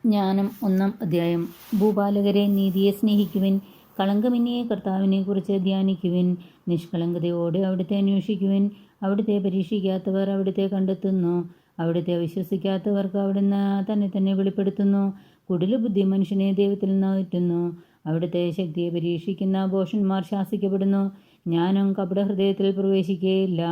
ജ്ഞാനം 1-ാം അധ്യായം. ഭൂപാലകരെ, നീതിയെ സ്നേഹിക്കുവിൻ, കളങ്കമിന്നിയ കർത്താവിനെക്കുറിച്ച് ധ്യാനിക്കുവിൻ, നിഷ്കളങ്കതയോടെ അവിടുത്തെ അന്വേഷിക്കുവിൻ. അവിടുത്തെ പരീക്ഷിക്കാത്തവർ അവിടുത്തെ കണ്ടെത്തുന്നു, അവിടുത്തെ വിശ്വസിക്കാത്തവർക്ക് അവിടുന്ന് തന്നെ തന്നെ വെളിപ്പെടുത്തുന്നു. കുടിലബുദ്ധി മനുഷ്യനെ ദൈവത്തിൽ നിന്ന് അകറ്റുന്നു, അവിടുത്തെ ശക്തിയെ പരീക്ഷിക്കുന്ന ഭോഷന്മാർ ശാസിക്കപ്പെടുന്നു. ജ്ഞാനം കപടഹൃദയത്തിൽ പ്രവേശിക്കുകയില്ല,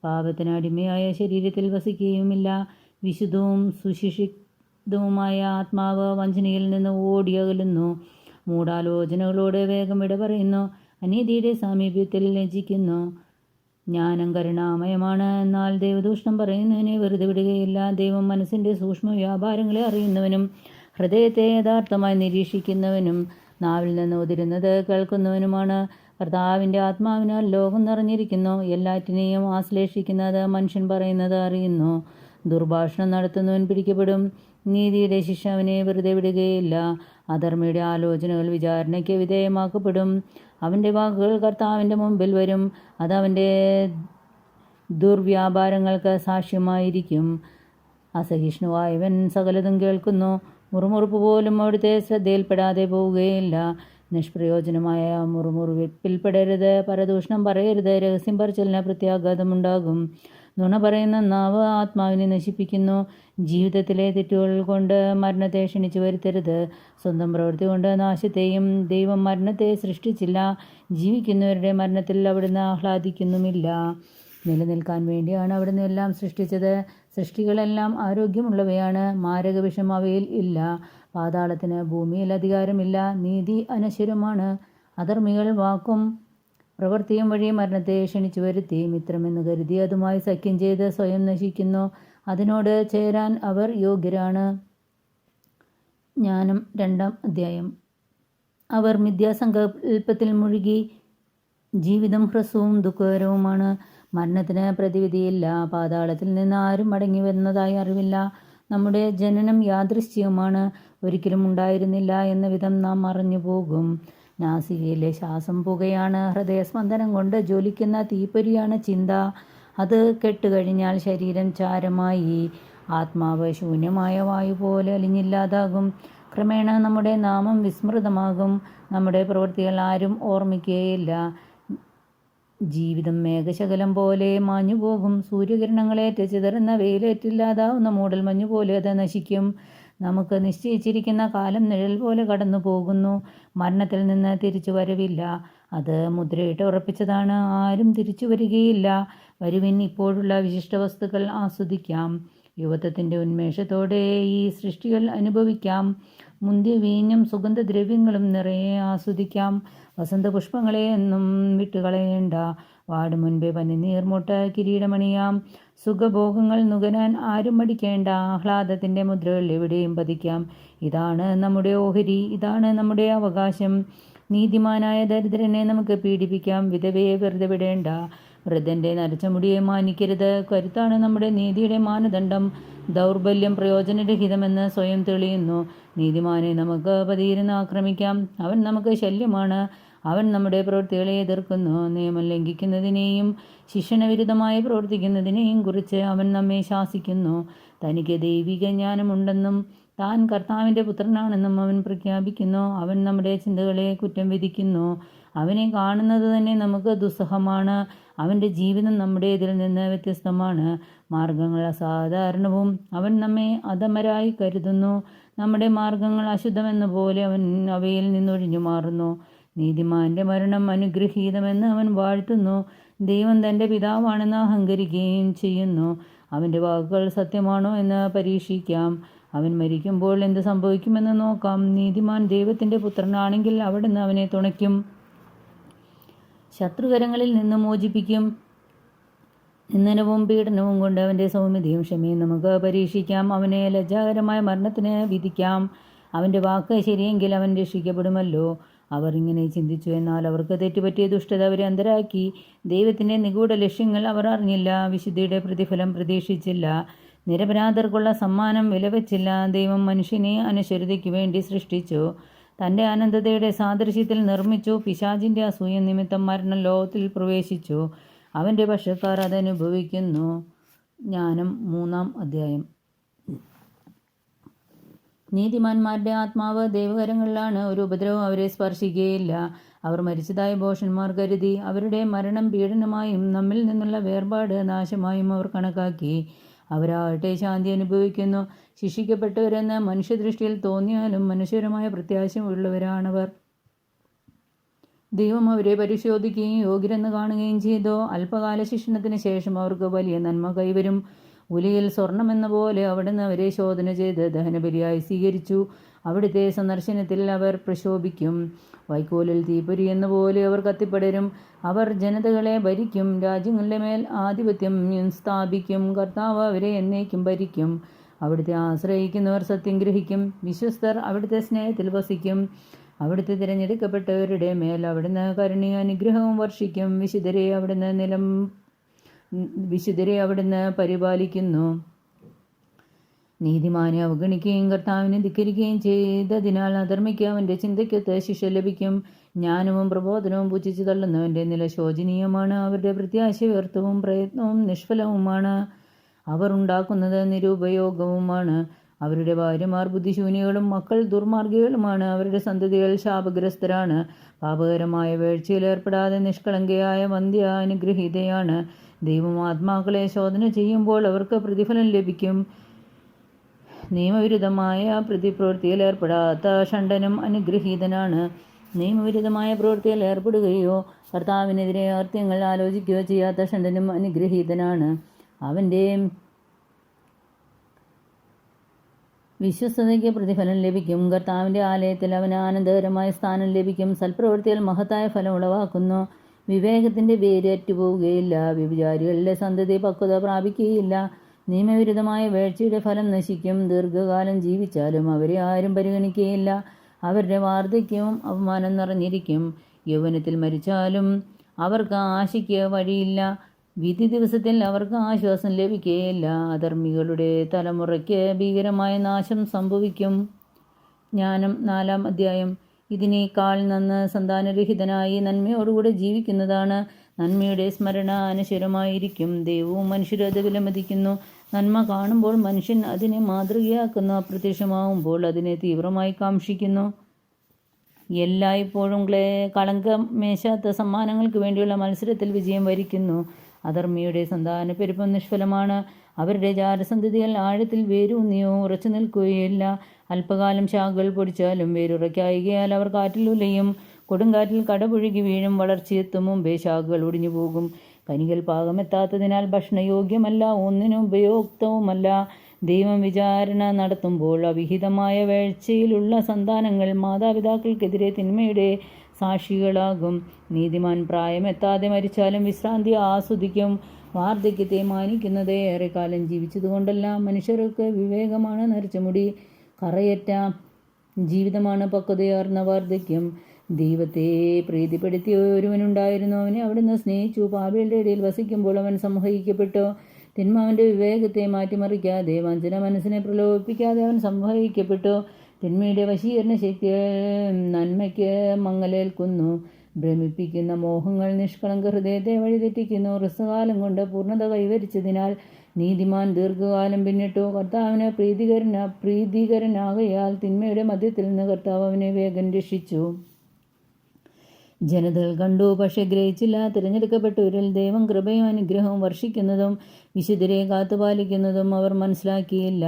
പാപത്തിന് അടിമയായ ശരീരത്തിൽ വസിക്കുകയുമില്ല. വിശുദ്ധവും സുശിക്ഷിതവുമായ ആത്മാവ് വഞ്ചനയിൽ നിന്ന് ഓടിയകലുന്നു, മൂഢാലോചനകളോട് വേഗം വിട പറയുന്നു, അനീതിയുടെ സാമീപ്യത്തിൽ ലജ്ജിക്കുന്നു. ജ്ഞാനം കരുണാമയമാണ്, എന്നാൽ ദൈവദൂഷണം പറയുന്നവനെ വെറുതെ വിടുകയില്ല. ദൈവം മനസ്സിൻ്റെ സൂക്ഷ്മ വ്യാപാരങ്ങളെ അറിയുന്നവനും ഹൃദയത്തെ യഥാർത്ഥമായി നിരീക്ഷിക്കുന്നവനും നാവിൽ നിന്ന് ഉതിരുന്നത് കേൾക്കുന്നവനുമാണ്. കർത്താവിൻ്റെ ആത്മാവിനാൽ ലോകം നിറഞ്ഞിരിക്കുന്നു, എല്ലാറ്റിനെയും ആശ്ലേഷിക്കുന്നത് മനുഷ്യൻ പറയുന്നത് അറിയുന്നു. ദുർഭാഷണം നടത്തുന്നവൻ പിടിക്കപ്പെടും, നീതിയുടെ ശിക്ഷ അവനെ വെറുതെ വിടുകയില്ല. അധർമ്മിയുടെ ആലോചനകൾ വിചാരണയ്ക്ക് വിധേയമാക്കപ്പെടും, അവൻ്റെ വാക്കുകൾ കർത്താവിൻ്റെ മുമ്പിൽ വരും, അത് അവൻ്റെ ദുർവ്യാപാരങ്ങൾക്ക് സാക്ഷ്യമായിരിക്കും. അസഹിഷ്ണുവായവൻ സകലതും കേൾക്കുന്നു, മുറുമുറുപ്പ് പോലും അവിടുത്തെ ശ്രദ്ധയിൽപ്പെടാതെ പോവുകയില്ല. നിഷ്പ്രയോജനമായ മുറുമുറുപ്പിൽപ്പെടരുത്, പരദൂഷണം പറയരുത്, രഹസ്യം പറച്ചിലിന് പ്രത്യാഘാതമുണ്ടാകും. നുണ പറയുന്ന നാവ് ആത്മാവിനെ നശിപ്പിക്കുന്നു. ജീവിതത്തിലെ തെറ്റുകൾ കൊണ്ട് മരണത്തെ ക്ഷണിച്ചു വരുത്തരുത്, സ്വന്തം പ്രവൃത്തി കൊണ്ട് നാശത്തെയും. ദൈവം മരണത്തെ സൃഷ്ടിച്ചില്ല, ജീവിക്കുന്നവരുടെ മരണത്തിൽ അവിടുന്ന് ആഹ്ലാദിക്കുന്നുമില്ല. നിലനിൽക്കാൻ വേണ്ടിയാണ് അവിടുന്ന് എല്ലാം സൃഷ്ടിച്ചത്. സൃഷ്ടികളെല്ലാം ആരോഗ്യമുള്ളവയാണ്, മാരകവിഷം അവയിൽ ഇല്ല. പാതാളത്തിന് ഭൂമിയിൽ അധികാരമില്ല. നീതി അനശ്വരമാണ്, അധർമ്മികൾ വാക്കും പ്രവൃത്തിയും വഴി മരണത്തെ ക്ഷണിച്ചു വരുത്തി മിത്രമെന്ന് കരുതി അതുമായി സഖ്യം ചെയ്ത് സ്വയം നശിക്കുന്നു. അതിനോട് ചേരാൻ അവർ യോഗ്യരാണ്. ജ്ഞാനം 2-ാം അധ്യായം. അവർ മിഥ്യാസങ്കല്പത്തിൽ മുഴുകി, ജീവിതം ഹ്രസ്വവും ദുഃഖകരവുമാണ്. മരണത്തിന് പ്രതിവിധിയില്ല, പാതാളത്തിൽ നിന്ന് ആരും മടങ്ങി വരുന്നതായി അറിവില്ല. നമ്മുടെ ജനനം യാദൃശ്ചികമാണ്, ഒരിക്കലും ഉണ്ടായിരുന്നില്ല എന്ന വിധം നാം മറഞ്ഞു പോകും. നാസികയിലെ ശ്വാസം പുകയാണ്, ഹൃദയസ്പന്ദനം കൊണ്ട് ജ്വലിക്കുന്ന തീപ്പൊരിയാണ് ചിന്ത. അത് കെട്ടുകഴിഞ്ഞാൽ ശരീരം ചാരമായി, ആത്മാവ് ശൂന്യമായ വായു പോലെ അലിഞ്ഞില്ലാതാകും. ക്രമേണ നമ്മുടെ നാമം വിസ്മൃതമാകും, നമ്മുടെ പ്രവൃത്തികൾ ആരും ഓർമ്മിക്കുകയില്ല. ജീവിതം മേഘശകലം പോലെ മാഞ്ഞുപോകും, സൂര്യകിരണങ്ങളേറ്റ് ചിതറുന്ന വെയിലേറ്റില്ലാതാവുന്ന മൂടൽമഞ്ഞു പോലെ അത് നശിക്കും. നമുക്ക് നിശ്ചയിച്ചിരിക്കുന്ന കാലം നിഴൽ പോലെ കടന്നു പോകുന്നു, മരണത്തിൽ നിന്ന് തിരിച്ചു വരവില്ല. അത് മുദ്രയിട്ട് ഉറപ്പിച്ചതാണ്, ആരും തിരിച്ചു വരികയില്ല. വരുവിൻ, ഇപ്പോഴുള്ള വിശിഷ്ട വസ്തുക്കൾ ആസ്വദിക്കാം, യുവത്വത്തിൻ്റെ ഉന്മേഷത്തോടെ ഈ സൃഷ്ടികൾ അനുഭവിക്കാം. മുന്തിയ വീഞ്ഞും സുഗന്ധദ്രവ്യങ്ങളും നിറയെ ആസ്വദിക്കാം. വസന്തപുഷ്പങ്ങളെ എന്നും വിട്ടുകളയേണ്ട, വാടും മുൻപേ പനിനീർമുട്ട കിരീടമണിയാം. സുഖഭോഗങ്ങൾ നുകരാൻ ആരും മടിക്കേണ്ട, ആഹ്ലാദത്തിൻ്റെ മുദ്രകൾ എവിടെയും പതിക്കാം. ഇതാണ് നമ്മുടെ ഓഹരി, ഇതാണ് നമ്മുടെ അവകാശം. നീതിമാനായ ദരിദ്രനെ നമുക്ക് പീഡിപ്പിക്കാം, വിധവയെ വെറുതെ വിടേണ്ട. വൃദ്ധൻ്റെ നരച്ച മുടിയെ മാനിക്കരുത്, കരുത്താണ് നമ്മുടെ നീതിയുടെ മാനദണ്ഡം. ദൗർബല്യം പ്രയോജനരഹിതമെന്ന് സ്വയം തെളിയുന്നു. നീതിമാനെ നമുക്ക് പതിയിരുന്ന് ആക്രമിക്കാം, അവൻ നമുക്ക് ശല്യമാണ്. അവൻ നമ്മുടെ പ്രവൃത്തികളെ എതിർക്കുന്നു, നിയമം ലംഘിക്കുന്നതിനെയും ശിക്ഷണവിരുദ്ധമായി പ്രവർത്തിക്കുന്നതിനെയും കുറിച്ച് അവൻ നമ്മെ ശാസിക്കുന്നു. തനിക്ക് ദൈവിക ജ്ഞാനമുണ്ടെന്നും താൻ കർത്താവിൻ്റെ പുത്രനാണെന്നും അവൻ പ്രഖ്യാപിക്കുന്നു. അവൻ നമ്മുടെ ചിന്തകളെ കുറ്റം വിധിക്കുന്നു, അവനെ കാണുന്നത് തന്നെ നമുക്ക് ദുസ്സഹമാണ്. അവൻ്റെ ജീവിതം നമ്മുടേതിൽ നിന്ന് വ്യത്യസ്തമാണ്, മാർഗങ്ങൾ അസാധാരണവും. അവൻ നമ്മെ അധമരായി കരുതുന്നു, നമ്മുടെ മാർഗങ്ങൾ അശുദ്ധമെന്ന പോലെ അവൻ അവയിൽ നിന്നൊഴിഞ്ഞു മാറുന്നു. നീതിമാന്റെ മരണം അനുഗ്രഹീതമെന്ന് അവൻ വാഴ്ത്തുന്നു, ദൈവം തൻ്റെ പിതാവാണെന്ന് അഹങ്കരിക്കുകയും ചെയ്യുന്നു. അവൻ്റെ വാക്കുകൾ സത്യമാണോ എന്ന് പരീക്ഷിക്കാം, അവൻ മരിക്കുമ്പോൾ എന്ത് സംഭവിക്കുമെന്ന് നോക്കാം. നീതിമാൻ ദൈവത്തിൻ്റെ പുത്രനാണെങ്കിൽ അവിടുന്ന് അവനെ തുണയ്ക്കും, ശത്രുകരങ്ങളിൽ നിന്ന് മോചിപ്പിക്കും. നിന്ദനവും പീഡനവും കൊണ്ട് അവൻ്റെ സൗമ്യതയും ക്ഷമയും നമുക്ക് പരീക്ഷിക്കാം. അവനെ ലജ്ജാകരമായ മരണത്തിന് വിധിക്കാം, അവൻ്റെ വാക്ക് ശരിയെങ്കിൽ അവൻ രക്ഷിക്കപ്പെടുമല്ലോ. അവർ ഇങ്ങനെ ചിന്തിച്ചു, എന്നാൽ അവർക്ക് തെറ്റുപറ്റിയ ദുഷ്ടത അവരെ അന്ധരാക്കി. ദൈവത്തിൻ്റെ നിഗൂഢ ലക്ഷ്യങ്ങൾ അവർ അറിഞ്ഞില്ല, വിശുദ്ധിയുടെ പ്രതിഫലം പ്രതീക്ഷിച്ചില്ല, നിരപരാധർക്കുള്ള സമ്മാനം വിലവച്ചില്ല. ദൈവം മനുഷ്യനെ അനശ്വരതയ്ക്ക് വേണ്ടി സൃഷ്ടിച്ചു, തൻ്റെ അനന്തതയുടെ സാദൃശ്യത്തിൽ നിർമ്മിച്ചു. പിശാചിൻ്റെ അസൂയ നിമിത്തം മരണം ലോകത്തിൽ പ്രവേശിച്ചു, അവൻ്റെ പക്ഷക്കാർ അതനുഭവിക്കുന്നു. ജ്ഞാനം 3-ാം അധ്യായം. നീതിമാന്മാരുടെ ആത്മാവ് ദൈവകരങ്ങളിലാണ്, ഒരു ഉപദ്രവം അവരെ സ്പർശിക്കുകയില്ല. അവർ മരിച്ചതായി ഭോഷന്മാർ കരുതി. അവരുടെ മരണം പീഡനമായും നമ്മിൽ നിന്നുള്ള വേർപാട് നാശമായും അവർ കണക്കാക്കി. അവരാകട്ടെ ശാന്തി അനുഭവിക്കുന്നു. ശിക്ഷിക്കപ്പെട്ടവരെന്ന് മനുഷ്യദൃഷ്ടിയിൽ തോന്നിയാലും മനുഷ്യപരമായ പ്രത്യാശയുള്ളവരാണവർ. ദൈവം അവരെ പരിശോധിക്കുകയും യോഗ്യരെന്ന് കാണുകയും ചെയ്തു. അല്പകാല ശിക്ഷണത്തിന് ശേഷം അവർക്ക് വലിയ നന്മ കൈവരും. ഉലയിൽ സ്വർണമെന്ന പോലെ അവിടുന്ന് അവരെ ശോധന ചെയ്ത് ദഹനബലിയായി സ്വീകരിച്ചു. അവിടുത്തെ സന്ദർശനത്തിൽ അവർ പ്രശോഭിക്കും. വൈക്കോലിൽ തീപ്പൊരി എന്ന പോലെ അവർ കത്തിപ്പടരും. അവർ ജനതകളെ ഭരിക്കും, രാജ്യങ്ങളുടെ മേൽ ആധിപത്യം സ്ഥാപിക്കും. കർത്താവ് അവരെ എന്നേക്കും ഭരിക്കും. അവിടുത്തെ ആശ്രയിക്കുന്നവർ സത്യം ഗ്രഹിക്കും. വിശ്വസ്തർ അവിടുത്തെ സ്നേഹത്തിൽ വസിക്കും. അവിടുത്തെ തിരഞ്ഞെടുക്കപ്പെട്ടവരുടെ മേൽ അവിടുന്ന് കരുണയും അനുഗ്രഹവും വർഷിക്കും. വിശുദ്ധരെ അവിടുന്ന് പരിപാലിക്കുന്നു. നീതിമാനെ അവഗണിക്കുകയും കർത്താവിനെ ധിക്കരിക്കുകയും ചെയ്തതിനാൽ അധർമ്മിക്ക് അവൻ്റെ ചിന്തയ്ക്കൊത്ത് ശിക്ഷ ലഭിക്കും. ജ്ഞാനവും പ്രബോധനവും പുച്ഛിച്ചു തള്ളുന്നവൻ്റെ നില ശോചനീയമാണ്. അവരുടെ പ്രത്യാശ വ്യർത്ഥവും പ്രയത്നവും നിഷ്ഫലവുമാണ്. അവർ ഉണ്ടാക്കുന്നത് നിരുപയോഗവുമാണ്. അവരുടെ ഭാര്യമാർ ബുദ്ധിശൂന്യകളും മക്കൾ ദുർമാർഗികളുമാണ്. അവരുടെ സന്തതികൾ ശാപഗ്രസ്തരാണ്. പാപകരമായ വീഴ്ചയിൽ ഏർപ്പെടാതെ നിഷ്കളങ്കയായ വന്ധ്യ അനുഗ്രഹീതയാണ്. ദൈവം ആത്മാക്കളെ ശോധന ചെയ്യുമ്പോൾ അവർക്ക് പ്രതിഫലം ലഭിക്കും. നിയമവിരുദ്ധമായ പ്രതിപ്രവൃത്തിയിൽ ഏർപ്പെടാത്ത ഷണ്ഡനും അനുഗ്രഹീതനാണ്. നിയമവിരുദ്ധമായ പ്രവൃത്തിയിൽ ഏർപ്പെടുകയോ കർത്താവിനെതിരെ അകൃത്യങ്ങൾ ആലോചിക്കുകയോ ചെയ്യാത്ത ഷണ്ഡനും അനുഗ്രഹീതനാണ്. അവൻ്റെ വിശ്വസ്തതയ്ക്ക് പ്രതിഫലം ലഭിക്കും. കർത്താവിൻ്റെ ആലയത്തിൽ അവന് ആനന്ദകരമായ സ്ഥാനം ലഭിക്കും. സൽപ്രവൃത്തിയിൽ മഹത്തായ ഫലം ഉളവാക്കുന്നു. വിവേകത്തിൻ്റെ വേര് അറ്റുപോവുകയില്ല. വ്യഭിചാരികളുടെ സന്തതി പക്വത പ്രാപിക്കുകയില്ല. നിയമവിരുദ്ധമായ വീഴ്ചയുടെ ഫലം നശിക്കും. ദീർഘകാലം ജീവിച്ചാലും അവരെ ആരും പരിഗണിക്കുകയില്ല. അവരുടെ വാർദ്ധക്യവും അപമാനം നിറഞ്ഞിരിക്കും. യൗവനത്തിൽ മരിച്ചാലും അവർക്ക് ആശയ്ക്ക് വഴിയില്ല. വിധി ദിവസത്തിൽ അവർക്ക് ആശ്വാസം ലഭിക്കുകയില്ല. അധർമ്മികളുടെ തലമുറയ്ക്ക് ഭീകരമായ നാശം സംഭവിക്കും. ജ്ഞാനം 4-ാം അധ്യായം. ഇതിനേക്കാൾ നന്ന് സന്താനരഹിതനായി നന്മയോടുകൂടെ ജീവിക്കുന്നതാണ്. നന്മയുടെ സ്മരണ അനശ്വരമായിരിക്കും. ദൈവവും മനുഷ്യരും അത് വിലമതിക്കുന്നു. നന്മ കാണുമ്പോൾ മനുഷ്യൻ അതിനെ മാതൃകയാക്കുന്നു. അപ്രത്യക്ഷമാവുമ്പോൾ അതിനെ തീവ്രമായി കാക്ഷിക്കുന്നു. എല്ലായ്പ്പോഴും കളങ്കമേശാത്ത സമ്മാനങ്ങൾക്ക് വേണ്ടിയുള്ള മത്സരത്തിൽ വിജയം വരിക്കുന്നു. അധർമ്മിയുടെ സന്താന പെരുപ്പം നിഷ്ഫലമാണ്. അവരുടെ ജാരസന്തതികൾ ആഴത്തിൽ വേരൂന്നിയോ ഉറച്ചു നിൽക്കുകയില്ല. അല്പകാലം ശാഖകൾ പൊടിച്ചാലും വേരുറയ്ക്കായികയാൽ അവർ കാറ്റിൽ ഉലയും. കൊടുങ്കാറ്റിൽ കടപുഴുകി വീഴും. വളർച്ചയെത്തും മുമ്പേ ശാഖകൾ ഒടിഞ്ഞു പോകും. കനികൾ പാകമെത്താത്തതിനാൽ ഭക്ഷണയോഗ്യമല്ല, ഒന്നിനും ഉപയോക്തവുമല്ല. ദൈവം വിചാരണ നടത്തുമ്പോൾ അവിഹിതമായ വീഴ്ചയിലുള്ള സന്താനങ്ങൾ മാതാപിതാക്കൾക്കെതിരെ തിന്മയുടെ സാക്ഷികളാകും. നീതിമാൻ പ്രായമെത്താതെ മരിച്ചാലും വിശ്രാന്തി ആസ്വദിക്കും. വാർദ്ധക്യത്തെ മാനിക്കുന്നത് ഏറെക്കാലം ജീവിച്ചതുകൊണ്ടല്ല. മനുഷ്യർക്ക് വിവേകമാണ് നരച്ച മുടി, കറയറ്റ ജീവിതമാണ് പക്വതയാർന്ന വാർദ്ധക്യം. ദൈവത്തെ പ്രീതിപ്പെടുത്തിയ ഒരുവനുണ്ടായിരുന്നു. അവനെ അവിടുന്ന് സ്നേഹിച്ചു. പാപികളുടെ ഇടയിൽ വസിക്കുമ്പോൾ അവൻ സംവഹിക്കപ്പെട്ടു. തിന്മ അവൻ്റെ വിവേകത്തെ മാറ്റിമറിക്കാതെ, വഞ്ചന മനസ്സിനെ പ്രലോഭിപ്പിക്കാതെ അവൻ സംവഹിക്കപ്പെട്ടു. തിന്മയുടെ വശീകരണ ശക്തി നന്മയ്ക്ക് മങ്ങലേൽക്കുന്നു. ഭ്രമിപ്പിക്കുന്ന മോഹങ്ങൾ നിഷ്കളങ്ക ഹൃദയത്തെ വഴിതെറ്റിക്കുന്നു. ഹ്രസ്വകാലം കൊണ്ട് പൂർണ്ണത കൈവരിച്ചതിനാൽ നീതിമാൻ ദീർഘകാലം പിന്നിട്ടു. കർത്താവിന് പ്രീതികരനാകയാൽ തിന്മയുടെ മധ്യത്തിൽ നിന്ന് കർത്താവ് അവനെ വേഗം രക്ഷിച്ചു. ജനതകൾ കണ്ടു, പക്ഷെ ഗ്രഹിച്ചില്ല. തിരഞ്ഞെടുക്കപ്പെട്ടവരിൽ ദൈവം കൃപയും അനുഗ്രഹവും വർഷിക്കുന്നതും വിശുദ്ധരെ കാത്തുപാലിക്കുന്നതും അവർ മനസ്സിലാക്കിയില്ല.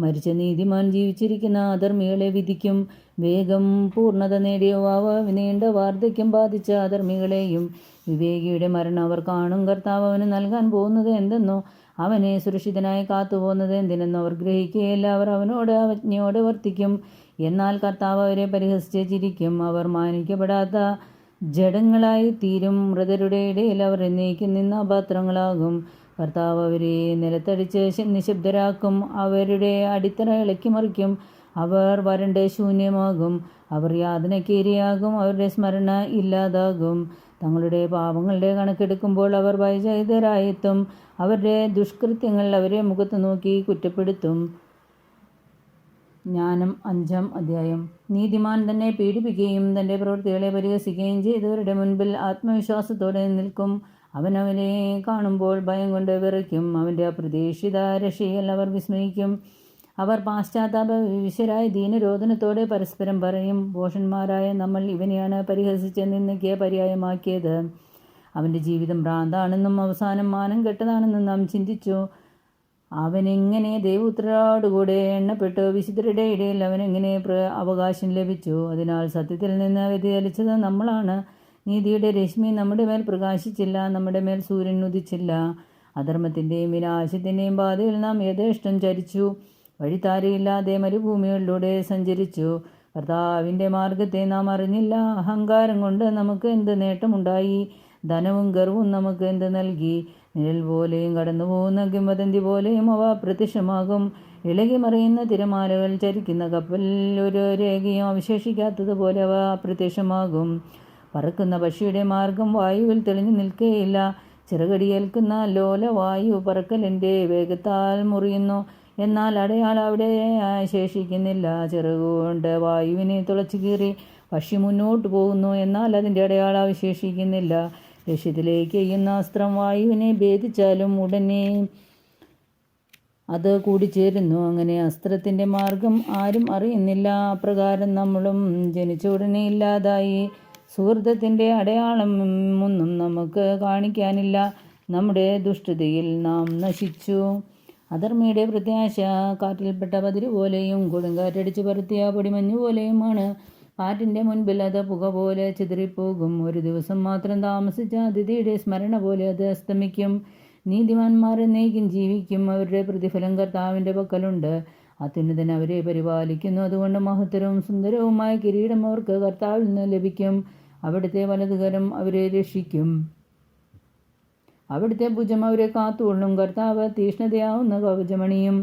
മരിച്ച നീതിമാൻ ജീവിച്ചിരിക്കുന്ന അധർമ്മികളെ വിധിക്കും. വേഗം പൂർണ്ണത നേടിയ യുവാവ് നീണ്ട വാർദ്ധക്യം ബാധിച്ച അധർമ്മികളെയും. വിവേകിയുടെ മരണം അവർ കാണും. കർത്താവ് അവന് നൽകാൻ പോകുന്നത് എന്തെന്നോ, അവനെ സുരക്ഷിതനായി കാത്തുപോകുന്നത് എന്തിനെന്നോ അവർ ഗ്രഹിക്കുകയില്ല. അവർ അവനോട് അവജ്ഞയോടെ വർത്തിക്കും. എന്നാൽ കർത്താവ് അവരെ പരിഹസിച്ച് ചിരിക്കും. അവർ മാനിക്കപ്പെടാത്ത ജഡങ്ങളായി തീരും. മൃതരുടെ ഇടയിൽ അവർ എന്നേക്കും നിന്നാപാത്രങ്ങളാകും. കർത്താവ് അവരെ നിലത്തടിച്ച് നിശബ്ദരാക്കും. അവരുടെ അടിത്തറ ഇളക്കിമറിക്കും. അവർ വരണ്ട് ശൂന്യമാകും. അവർ യാതനയ്ക്ക് ഇരയാകും. അവരുടെ സ്മരണ ഇല്ലാതാകും. തങ്ങളുടെ പാപങ്ങളുടെ കണക്കെടുക്കുമ്പോൾ അവർ ഭയചകിതരായെത്തും. അവരുടെ ദുഷ്കൃത്യങ്ങൾ അവരെ മുഖത്ത് നോക്കി കുറ്റപ്പെടുത്തും. ജ്ഞാനം 5-ാം അധ്യായം. നീതിമാൻ തന്നെ പീഡിപ്പിക്കുകയും തൻ്റെ പ്രവൃത്തികളെ പരിഹസിക്കുകയും ചെയ്തവരുടെ മുൻപിൽ ആത്മവിശ്വാസത്തോടെ നിൽക്കും. അവനെ കാണുമ്പോൾ ഭയം കൊണ്ട് വിറയ്ക്കും. അവൻ്റെ അപ്രതീക്ഷിത രക്ഷയിൽ അവർ വിസ്മയിക്കും. അവർ പാശ്ചാത്താപ വിവശരായ ദീനരോധനത്തോടെ പരസ്പരം പറയും, ഭോഷന്മാരായ നമ്മൾ ഇവനെയാണ് പരിഹസിച്ച് നിന്നയ്ക്ക് പര്യായമാക്കിയത്. അവൻ്റെ ജീവിതം ഭ്രാന്താണെന്നും അവസാനം മാനം കെട്ടതാണെന്നും നാം ചിന്തിച്ചു. അവനെങ്ങനെ ദൈവപുത്രരോടുകൂടെ എണ്ണപ്പെട്ടു? വിശുദ്ധരുടെ ഇടയിൽ അവനെങ്ങനെ അവകാശം ലഭിച്ചു? അതിനാൽ സത്യത്തിൽ നിന്ന് വ്യതിചലിച്ചത് നമ്മളാണ്. നീതിയുടെ രശ്മി നമ്മുടെ മേൽ പ്രകാശിച്ചില്ല, നമ്മുടെ മേൽ സൂര്യൻ ഉദിച്ചില്ല. അധർമ്മത്തിൻ്റെയും വിനാശത്തിൻ്റെയും പാതയിൽ നാം യഥേഷ്ടം ചരിച്ചു, വഴിത്താരയില്ലാതെ മരുഭൂമികളിലൂടെ സഞ്ചരിച്ചു. കർത്താവിൻ്റെ മാർഗത്തെ നാം അറിഞ്ഞില്ല. അഹങ്കാരം കൊണ്ട് നമുക്ക് എന്ത് നേട്ടമുണ്ടായി? ധനവും ഗർവും നമുക്ക് എന്ത് നൽകി? നിഴൽ പോലെയും കടന്നു പോകുന്ന കിംവദന്തി പോലെയും അവ പ്രത്യക്ഷമാകും. ഇളകി മറിയുന്ന തിരമാലകൾ ചരിക്കുന്ന കപ്പലിൽ ഒരു രേഖയും അവശേഷിക്കാത്തതുപോലെ അവ അപ്രത്യക്ഷമാകും. പറക്കുന്ന പക്ഷിയുടെ മാർഗം വായുവിൽ തെളിഞ്ഞു നിൽക്കുകയില്ല. ചിറകടിയേൽക്കുന്ന ലോലവായു പറക്കലിൻ്റെ വേഗത്താൽ മുറിയുന്നു, എന്നാൽ അടയാളം അവിടെ ശേഷിക്കുന്നില്ല. ചിറകുകൊണ്ട് വായുവിനെ തുളച്ചു കീറി പക്ഷി മുന്നോട്ട് പോകുന്നു, എന്നാൽ അതിൻ്റെ അടയാളം അവശേഷിക്കുന്നില്ല. ലക്ഷ്യത്തിലേക്ക് എയ്യുന്ന അസ്ത്രം വായുവിനെ ഭേദിച്ചാലും ഉടനെ അത് കൂടിച്ചേരുന്നു. അങ്ങനെ അസ്ത്രത്തിൻ്റെ മാർഗം ആരും അറിയുന്നില്ല. അപ്രകാരം നമ്മളും ജനിച്ച ഉടനെ ഇല്ലാതായി. സുഹൃത്തത്തിൻ്റെ അടയാളം ഒന്നും നമുക്ക് കാണിക്കാനില്ല. നമ്മുടെ ദുഷ്ടതയിൽ നാം നശിച്ചു. അധർമ്മിയുടെ പ്രത്യാശ കാറ്റിൽപ്പെട്ട പതിര് പോലെയും കൊടുങ്കാറ്റടിച്ച് പരത്തിയ പൊടിമഞ്ഞു പോലെയുമാണ്. കാറ്റിൻ്റെ മുൻപിൽ അത് പുക പോലെ ചിതറിപ്പോകും. ഒരു ദിവസം മാത്രം താമസിച്ച അതിഥിയുടെ സ്മരണ പോലെ അത് അസ്തമിക്കും. നീതിമാന്മാർ എന്നേക്കും ജീവിക്കും. അവരുടെ പ്രതിഫലം കർത്താവിൻ്റെ പക്കലുണ്ട്. അത്യുന്നതൻ അവരെ പരിപാലിക്കുന്നു. അതുകൊണ്ട് മഹത്തരവും സുന്ദരവുമായ കിരീടം അവർക്ക് കർത്താവിൽ നിന്ന് ലഭിക്കും. അവിടുത്തെ വലതുകരം അവരെ രക്ഷിക്കും. അവിടുത്തെ ഭുജം അവരെ കാത്തുകൊള്ളും. കർത്താവ് തീഷ്ണതയാവുന്ന കവചമണിയും.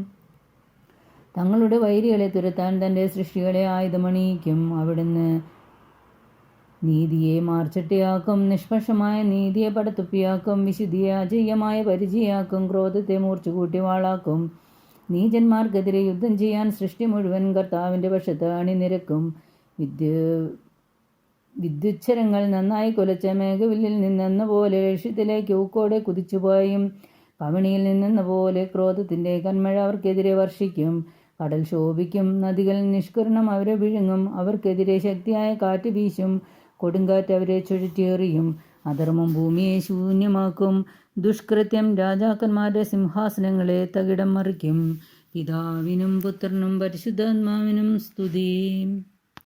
തങ്ങളുടെ വൈരികളെ തുരത്താൻ തൻ്റെ സൃഷ്ടികളെ ആയുധമണിയിക്കും. അവിടുന്ന് നീതിയെ മാർച്ചട്ടിയാക്കും, നിഷ്പക്ഷമായ നീതിയെ പടത്തുപ്പിയാക്കും, വിശുദ്ധിയെ അജയ്യമായ പരിചയാക്കും, ക്രോധത്തെ മൂർച്ചകൂട്ടി വാളാക്കും. നീചന്മാർക്കെതിരെ യുദ്ധം ചെയ്യാൻ സൃഷ്ടി മുഴുവൻ കർത്താവിൻ്റെ പക്ഷത്ത് അണിനിരക്കും. വിദ്യുച്ഛരങ്ങൾ നന്നായി കുലച്ച മേഘവില്ലിൽ നിന്നെന്ന പോലെ ലക്ഷ്യത്തിലേക്ക് ഊക്കോടെ കുതിച്ചുപോയും. കവിണിയിൽ നിന്നെന്ന പോലെ ക്രോധത്തിൻ്റെ കന്മഴ അവർക്കെതിരെ വർഷിക്കും. കടൽ ശോഭിക്കും, നദികൾ നിഷ്കരുണം അവരെ വിഴുങ്ങും. അവർക്കെതിരെ ശക്തിയായ കാറ്റ് വീശും, കൊടുങ്കാറ്റ് അവരെ ചുഴറ്റിയെറിയും. അധർമ്മം ഭൂമിയെ ശൂന്യമാക്കും, ദുഷ്കൃത്യം രാജാക്കന്മാരുടെ സിംഹാസനങ്ങളെ തകിടം മറിക്കും. പിതാവിനും പുത്രനും പരിശുദ്ധാത്മാവിനും സ്തുതി.